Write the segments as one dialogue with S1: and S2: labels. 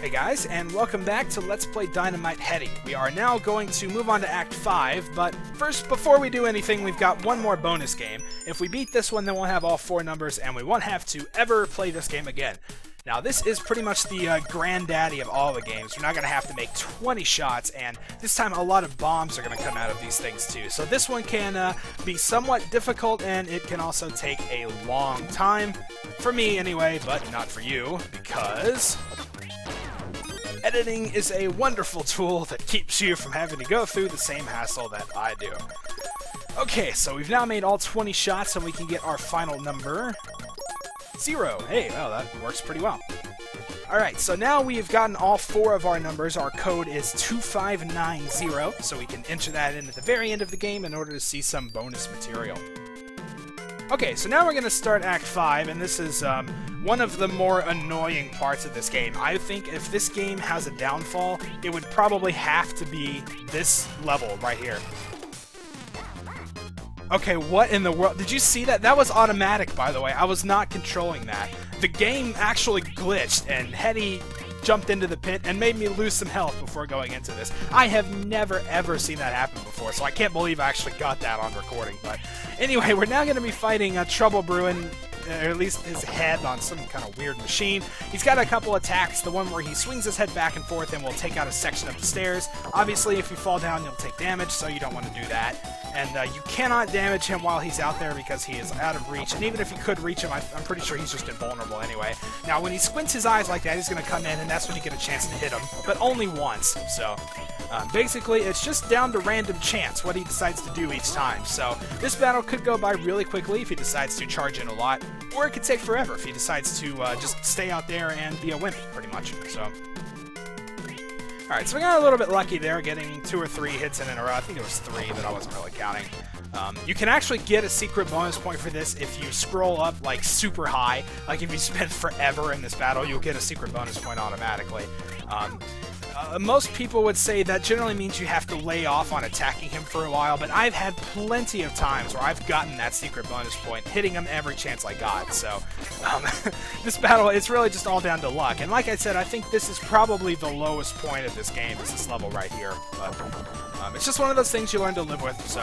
S1: Hey guys, and welcome back to Let's Play Dynamite Headdy. We are now going to move on to Act 5, but first, before we do anything, we've got one more bonus game. If we beat this one, then we'll have all 4 numbers, and we won't have to ever play this game again. Now, this is pretty much the granddaddy of all the games. You're not going to have to make 20 shots, and this time a lot of bombs are going to come out of these things too. So this one can be somewhat difficult, and it can also take a long time. For me, anyway, but not for you, because editing is a wonderful tool that keeps you from having to go through the same hassle that I do. Okay, so we've now made all 20 shots, and we can get our final number 0. Hey, well, that works pretty well. Alright, so now we've gotten all 4 of our numbers. Our code is 2590, so we can enter that in at the very end of the game in order to see some bonus material. Okay, so now we're going to start Act 5, and this is one of the more annoying parts of this game. I think if this game has a downfall, it would probably have to be this level right here. Okay, what in the world? Did you see that? That was automatic, by the way. I was not controlling that. The game actually glitched, and Headdy jumped into the pit and made me lose some health before going into this. I have never, ever seen that happen before, so I can't believe I actually got that on recording. But anyway, we're now going to be fighting Trouble Bruin, or at least his head on some kind of weird machine. He's got a couple attacks, the one where he swings his head back and forth and will take out a section of the stairs. Obviously, if you fall down, you'll take damage, so you don't want to do that. And you cannot damage him while he's out there because he is out of reach. And even if you could reach him, I'm pretty sure he's just invulnerable anyway. Now, when he squints his eyes like that, he's going to come in, and that's when you get a chance to hit him. But only once. So, basically, it's just down to random chance what he decides to do each time. So, this battle could go by really quickly if he decides to charge in a lot. Or it could take forever if he decides to just stay out there and be a wimpy, pretty much. So, alright, so we got a little bit lucky there, getting 2 or 3 hits in a row. I think it was 3, but I wasn't really counting. You can actually get a secret bonus point for this if you scroll up, like, super high. Like, if you spend forever in this battle, you'll get a secret bonus point automatically. Most people would say that generally means you have to lay off on attacking him for a while, but I've had plenty of times where I've gotten that secret bonus point, hitting him every chance I got. So, this battle, it's really just all down to luck. And like I said, I think this is probably the lowest point of this game, is this level right here. But it's just one of those things you learn to live with. So,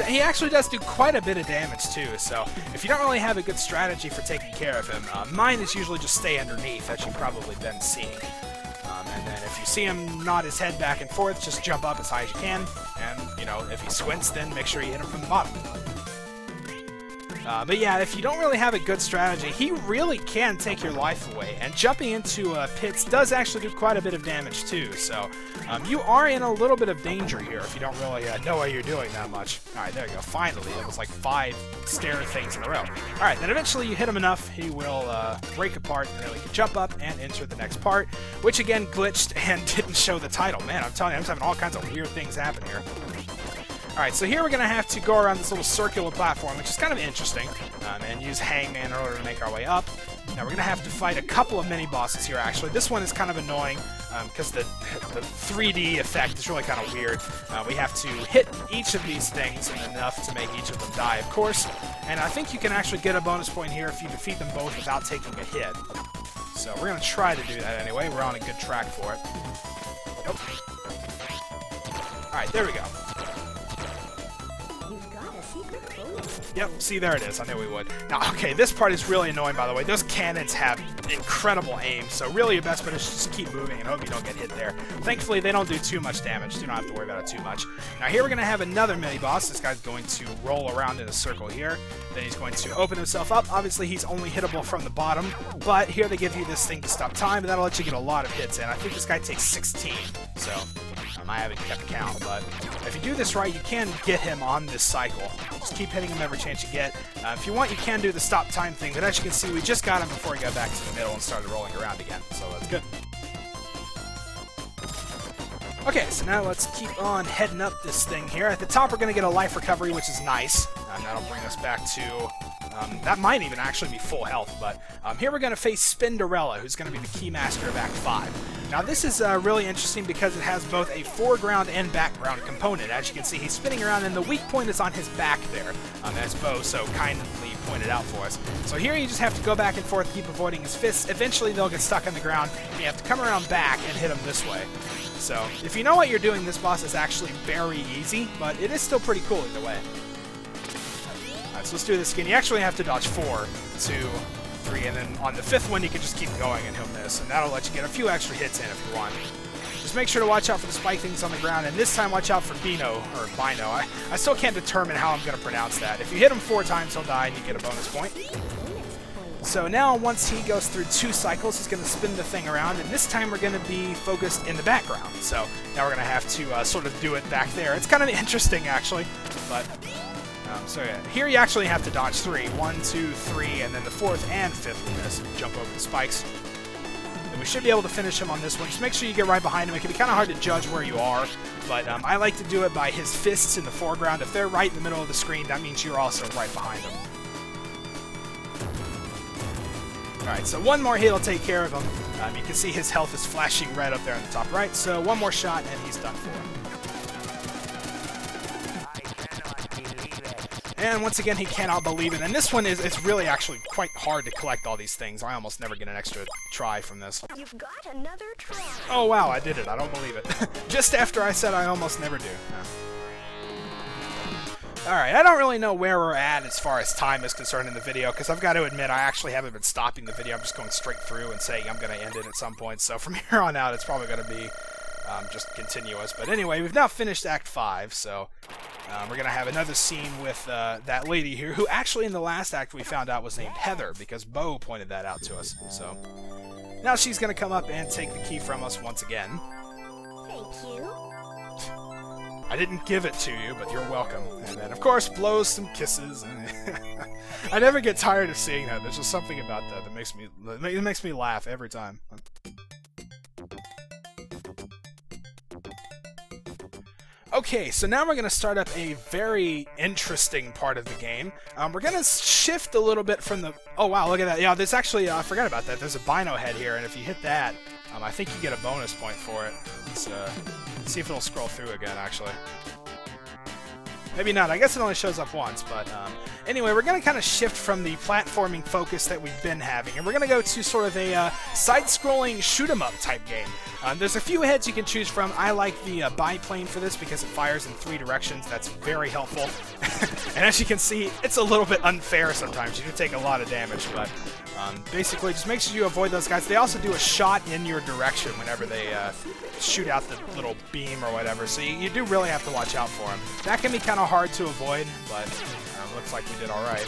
S1: he actually does do quite a bit of damage, too. So, if you don't really have a good strategy for taking care of him, mine is usually just stay underneath, as you've probably been seeing. And then if you see him nod his head back and forth, just jump up as high as you can. And, you know, if he squints, then make sure you hit him from the bottom. But yeah, if you don't really have a good strategy, he really can take your life away. And jumping into pits does actually do quite a bit of damage too. So you are in a little bit of danger here if you don't really know what you're doing that much. Alright, there you go. Finally, it was like 5 stair things in a row. Alright, then eventually you hit him enough, he will break apart, and then we can jump up and enter the next part, which again glitched and didn't show the title. Man, I'm telling you, I'm just having all kinds of weird things happen here. Alright, so here we're going to have to go around this little circular platform, which is kind of interesting, and use Hangman in order to make our way up. Now, we're going to have to fight a couple of mini-bosses here, actually. This one is kind of annoying, because the 3D effect is really kind of weird. We have to hit each of these things enough to make each of them die, of course. And I think you can actually get a bonus point here if you defeat them both without taking a hit. So we're going to try to do that anyway. We're on a good track for it. Nope. Alright, there we go. Yep, see, there it is. I knew we would. Now, okay, this part is really annoying, by the way. Those cannons have incredible aim, so really your best bet is just keep moving and hope you don't get hit there. Thankfully, they don't do too much damage, so you don't have to worry about it too much. Now, here we're going to have another mini-boss. This guy's going to roll around in a circle here. Then he's going to open himself up. Obviously, he's only hittable from the bottom, but here they give you this thing to stop time, and that'll let you get a lot of hits in. I think this guy takes 16, so I haven't kept count, but if you do this right, you can get him on this cycle. Just keep hitting him every chance you get. If you want, you can do the stop time thing, but as you can see, we just got him before he got back to the middle and started rolling around again, so that's good. Okay, so now let's keep on heading up this thing here. At the top, we're going to get a life recovery, which is nice. That'll bring us back to That might even actually be full health, but here we're going to face Spinderella, who's going to be the Keymaster of Act 5. Now this is really interesting because it has both a foreground and background component. As you can see, he's spinning around, and the weak point is on his back there, as Bo so kindly pointed out for us. So here you just have to go back and forth, keep avoiding his fists. Eventually they'll get stuck on the ground, and you have to come around back and hit him this way. So if you know what you're doing, this boss is actually very easy, but it is still pretty cool either way. Alright, so let's do this again. You actually have to dodge 4, 2, 3, and then on the 5th one you can just keep going and he'll miss, and that'll let you get a few extra hits in if you want. Just make sure to watch out for the spike things on the ground, and this time watch out for Bino, or Bino. I still can't determine how I'm going to pronounce that. If you hit him 4 times, he'll die and you get a bonus point. So now, once he goes through 2 cycles, he's going to spin the thing around, and this time we're going to be focused in the background. So now we're going to have to sort of do it back there. It's kind of interesting, actually, but... so yeah, here you actually have to dodge 3. 1, 2, 3, and then the 4th and 5th will miss. Jump over the spikes. And we should be able to finish him on this one. Just make sure you get right behind him. It can be kind of hard to judge where you are, but I like to do it by his fists in the foreground. If they're right in the middle of the screen, that means you're also right behind him. Alright, so one more hit will take care of him. You can see his health is flashing red up there in the top right, so one more shot and he's done for. And once again, he cannot believe it. And this one it's really actually quite hard to collect all these things. I almost never get an extra try from this.
S2: You've got another try.
S1: Oh wow, I did it. I don't believe it. Just after I said I almost never do. Alright, I don't really know where we're at as far as time is concerned in the video, because I've got to admit I actually haven't been stopping the video. I'm just going straight through and saying I'm going to end it at some point. So from here on out, it's probably going to be just continuous. But anyway, we've now finished Act 5, so we're going to have another scene with that lady here, who actually in the last act we found out was named Heather, because Bo pointed that out to us. So now she's going to come up and take the key from us once again.
S2: Thank you.
S1: I didn't give it to you, but you're welcome. And then, of course, blows some kisses. And I never get tired of seeing that. There's just something about that that makes me laugh every time. Okay, so now we're going to start up a very interesting part of the game. We're going to shift a little bit from the... Oh, wow, look at that. Yeah, there's actually... I forgot about that. There's a Bino head here, and if you hit that, I think you get a bonus point for it. Let's see if it'll scroll through again, actually. Maybe not. I guess it only shows up once, but anyway, we're going to kind of shift from the platforming focus that we've been having, and we're going to go to sort of a side-scrolling shoot-'em-up type game. There's a few heads you can choose from. I like the biplane for this because it fires in 3 directions. That's very helpful. And as you can see, it's a little bit unfair sometimes. You do take a lot of damage, but basically just make sure you avoid those guys. They also do a shot in your direction whenever they shoot out the little beam or whatever, so you do really have to watch out for them. That can be kind of hard to avoid, but looks like we did alright.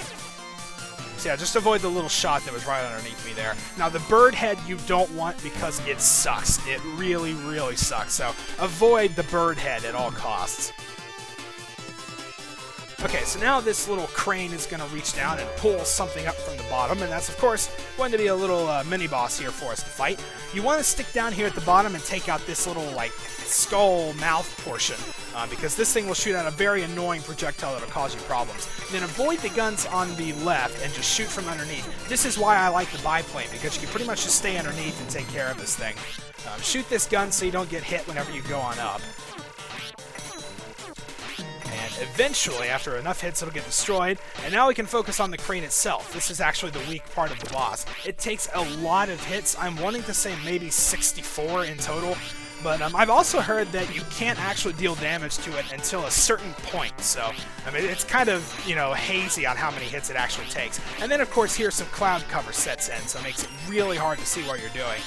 S1: So yeah, just avoid the little shot that was right underneath me there. Now the bird head you don't want because it sucks. It really, really sucks. So avoid the bird head at all costs. Okay, so now this little crane is going to reach down and pull something up from the bottom, and that's, of course, going to be a little mini-boss here for us to fight. You want to stick down here at the bottom and take out this little, like, skull mouth portion, because this thing will shoot out a very annoying projectile that'll cause you problems. And then avoid the guns on the left and just shoot from underneath. This is why I like the biplane, because you can pretty much just stay underneath and take care of this thing. Shoot this gun so you don't get hit whenever you go on up. Eventually, after enough hits, it'll get destroyed, and now we can focus on the crane itself. This is actually the weak part of the boss. It takes a lot of hits. I'm wanting to say maybe 64 in total, but I've also heard that you can't actually deal damage to it until a certain point, so I mean, it's kind of, you know, hazy on how many hits it actually takes. And then, of course, here some cloud cover sets in, so it makes it really hard to see what you're doing.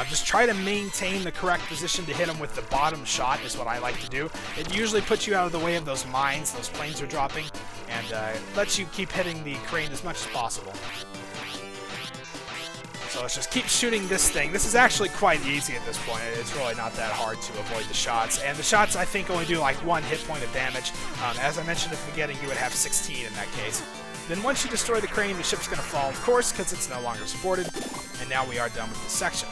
S1: Just try to maintain the correct position to hit them with the bottom shot is what I like to do. It usually puts you out of the way of those mines those planes are dropping, and lets you keep hitting the crane as much as possible. So let's just keep shooting this thing. This is actually quite easy at this point. It's really not that hard to avoid the shots. And the shots, I think, only do like 1 hit point of damage. As I mentioned at the beginning, you would have 16 in that case. Then once you destroy the crane, the ship's going to fall, of course, because it's no longer supported. And now we are done with this section.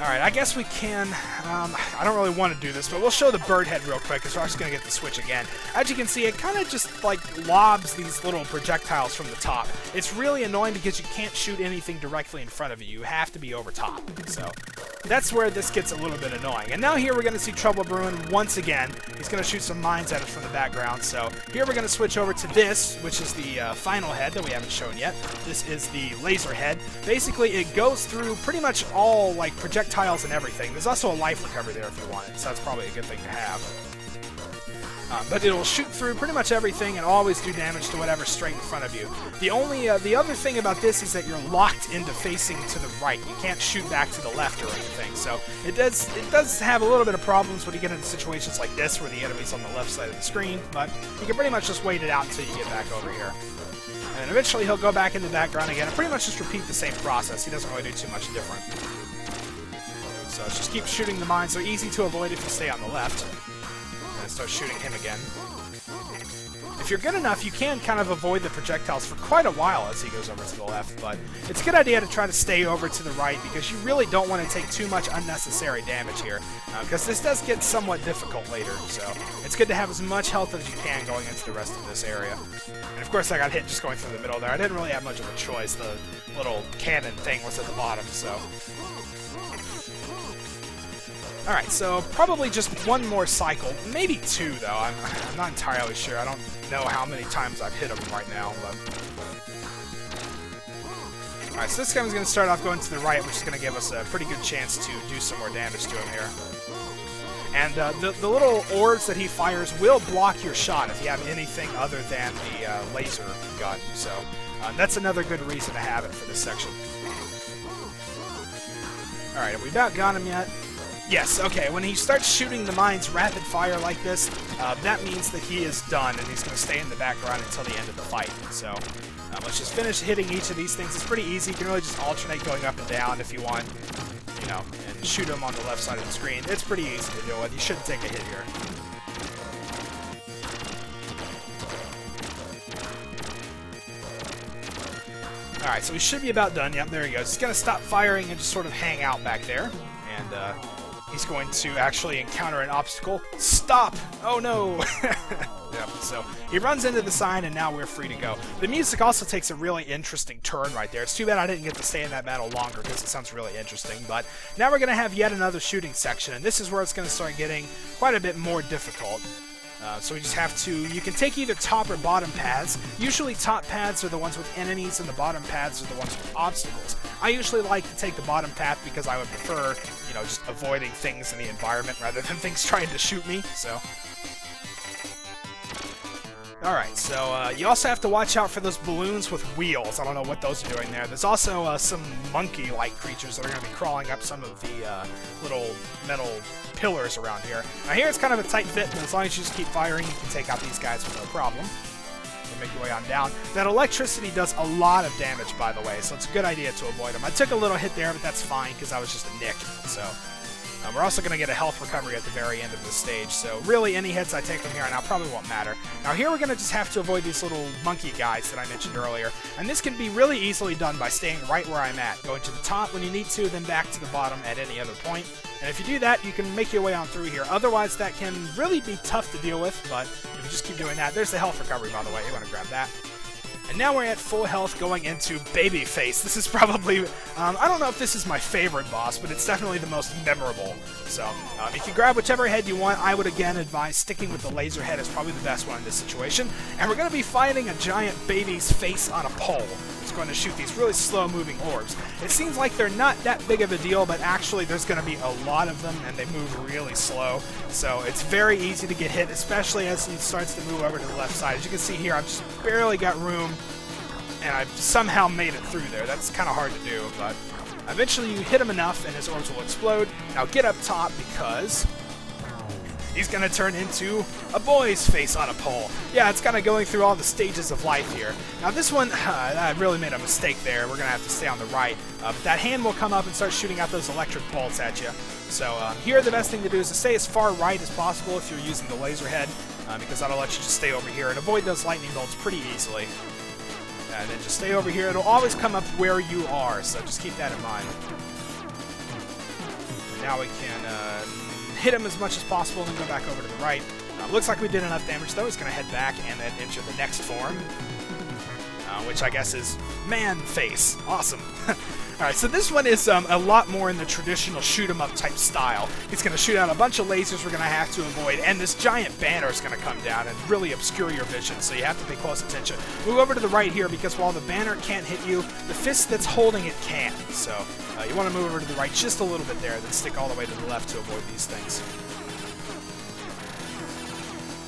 S1: Alright, I guess we can, I don't really want to do this, but we'll show the bird head real quick, because we're actually going to get the switch again. As you can see, it kind of just, like, lobs these little projectiles from the top. It's really annoying because you can't shoot anything directly in front of you. You have to be over top. So, that's where this gets a little bit annoying. And now here we're going to see Trouble Bruin once again. He's going to shoot some mines at us from the background. So, here we're going to switch over to this, which is the final head that we haven't shown yet. This is the laser head. Basically, it goes through pretty much all, like, projectiles and everything. There's also a life recovery there if you want it, so that's probably a good thing to have. But it'll shoot through pretty much everything and always do damage to whatever's straight in front of you. The other thing about this is that you're locked into facing to the right. You can't shoot back to the left or anything. So it does have a little bit of problems when you get into situations like this where the enemy's on the left side of the screen, but you can pretty much just wait it out until you get back over here. And eventually he'll go back in the background again and pretty much just repeat the same process. He doesn't really do too much different. So just keep shooting the mines. They're easy to avoid if you stay on the left. And start shooting him again. If you're good enough, you can kind of avoid the projectiles for quite a while as he goes over to the left, but it's a good idea to try to stay over to the right because you really don't want to take too much unnecessary damage here, because this does get somewhat difficult later, so it's good to have as much health as you can going into the rest of this area. And of course I got hit just going through the middle there. I didn't really have much of a choice. The little cannon thing was at the bottom, so... Alright, so probably just one more cycle. Maybe two, though. I'm not entirely sure. I don't know how many times I've hit him right now, but... Alright, so this guy's going to start off going to the right, which is going to give us a pretty good chance to do some more damage to him here. And the little orbs that he fires will block your shot if you have anything other than the laser gun. So that's another good reason to have it for this section. Alright, have we about got him yet? Yes, okay, when he starts shooting the mines rapid fire like this, that means that he is done, and he's going to stay in the background until the end of the fight. So, let's just finish hitting each of these things. It's pretty easy. You can really just alternate going up and down if you want, you know, and shoot him on the left side of the screen. It's pretty easy to deal with. You shouldn't take a hit here. Alright, so we should be about done. Yep, there he goes. He's going to stop firing and just sort of hang out back there. And, he's going to actually encounter an obstacle. Stop! Oh no! Yep, so he runs into the sign and now we're free to go. The music also takes a really interesting turn right there. It's too bad I didn't get to stay in that battle longer because it sounds really interesting. But now we're going to have yet another shooting section, and this is where it's going to start getting quite a bit more difficult. So we just have to, you can take either top or bottom paths. Usually top paths are the ones with enemies and the bottom paths are the ones with obstacles. I usually like to take the bottom path because I would prefer, you know, just avoiding things in the environment rather than things trying to shoot me, so... Alright, so you also have to watch out for those balloons with wheels. I don't know what those are doing there. There's also some monkey-like creatures that are going to be crawling up some of the little metal pillars around here. Now here it's kind of a tight fit, but as long as you just keep firing, you can take out these guys with no problem. And make your way on down. That electricity does a lot of damage, by the way, so it's a good idea to avoid them. I took a little hit there, but that's fine, because I was just a nick, so... we're also going to get a health recovery at the very end of the stage, so really any hits I take from here on out probably won't matter. Now here we're going to just have to avoid these little monkey guys that I mentioned earlier, and this can be really easily done by staying right where I'm at, going to the top when you need to, then back to the bottom at any other point. And if you do that, you can make your way on through here. Otherwise, that can really be tough to deal with, but if you just keep doing that, there's the health recovery, by the way. You want to grab that. And now we're at full health going into Babyface. This is probably, I don't know if this is my favorite boss, but it's definitely the most memorable. So, if you grab whichever head you want, I would again advise sticking with the laser head is probably the best one in this situation. And we're going to be fighting a giant baby's face on a pole. It's going to shoot these really slow-moving orbs. It seems like they're not that big of a deal, but actually there's going to be a lot of them, and they move really slow. So it's very easy to get hit, especially as he starts to move over to the left side. As you can see here, I've just barely got room, and I've somehow made it through there. That's kind of hard to do, but eventually you hit him enough, and his orbs will explode. Now get up top, because he's going to turn into a boy's face on a pole. Yeah, it's kind of going through all the stages of life here. Now this one, I really made a mistake there. We're going to have to stay on the right. But that hand will come up and start shooting out those electric bolts at you. So here the best thing to do is to stay as far right as possible if you're using the laser head, because that'll let you just stay over here and avoid those lightning bolts pretty easily. And then just stay over here. It'll always come up where you are, so just keep that in mind. Now we can hit him as much as possible and then go back over to the right. Looks like we did enough damage, though. He's going to head back and then enter the next form, which I guess is man-face. Awesome. Alright, so this one is a lot more in the traditional shoot-'em-up type style. He's going to shoot out a bunch of lasers we're going to have to avoid, and this giant banner is going to come down and really obscure your vision, so you have to pay close attention. Move over to the right here, because while the banner can't hit you, the fist that's holding it can. So you want to move over to the right just a little bit there, then stick all the way to the left to avoid these things.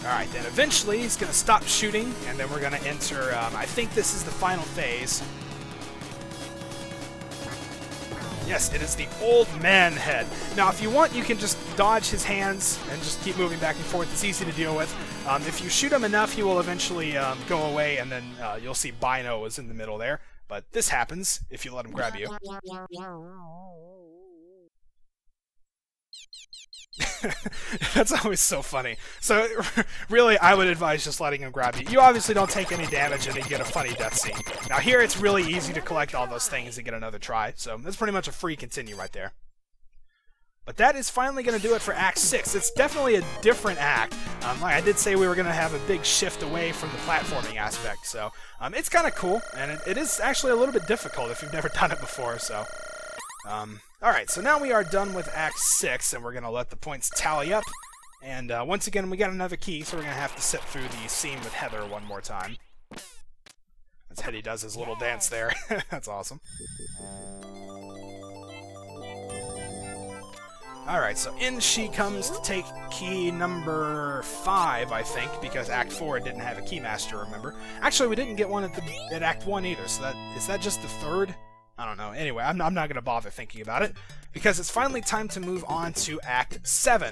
S1: Alright, then eventually he's going to stop shooting, and then we're going to enter, I think this is the final phase. Yes, it is the Old Man Head. Now, if you want, you can just dodge his hands and just keep moving back and forth. It's easy to deal with. If you shoot him enough, he will eventually go away, and then you'll see Bino is in the middle there. But this happens if you let him grab you. That's always so funny. So, really, I would advise just letting him grab you. You obviously don't take any damage and you get a funny death scene. Now, here it's really easy to collect all those things and get another try, so that's pretty much a free continue right there. But that is finally going to do it for Act 6. It's definitely a different act. Like I did say, we were going to have a big shift away from the platforming aspect, so it's kind of cool, and it is actually a little bit difficult if you've never done it before, so... Alright, so now we are done with Act 6, and we're going to let the points tally up. And once again, we got another key, so we're going to have to sit through the scene with Heather one more time. As Headdy does his little dance there. That's awesome. Alright, so in she comes to take key number 5, I think, because Act 4 didn't have a keymaster, remember? Actually, we didn't get one at Act 1 either, so is that just the third? I don't know. Anyway, I'm not going to bother thinking about it, because it's finally time to move on to Act 7.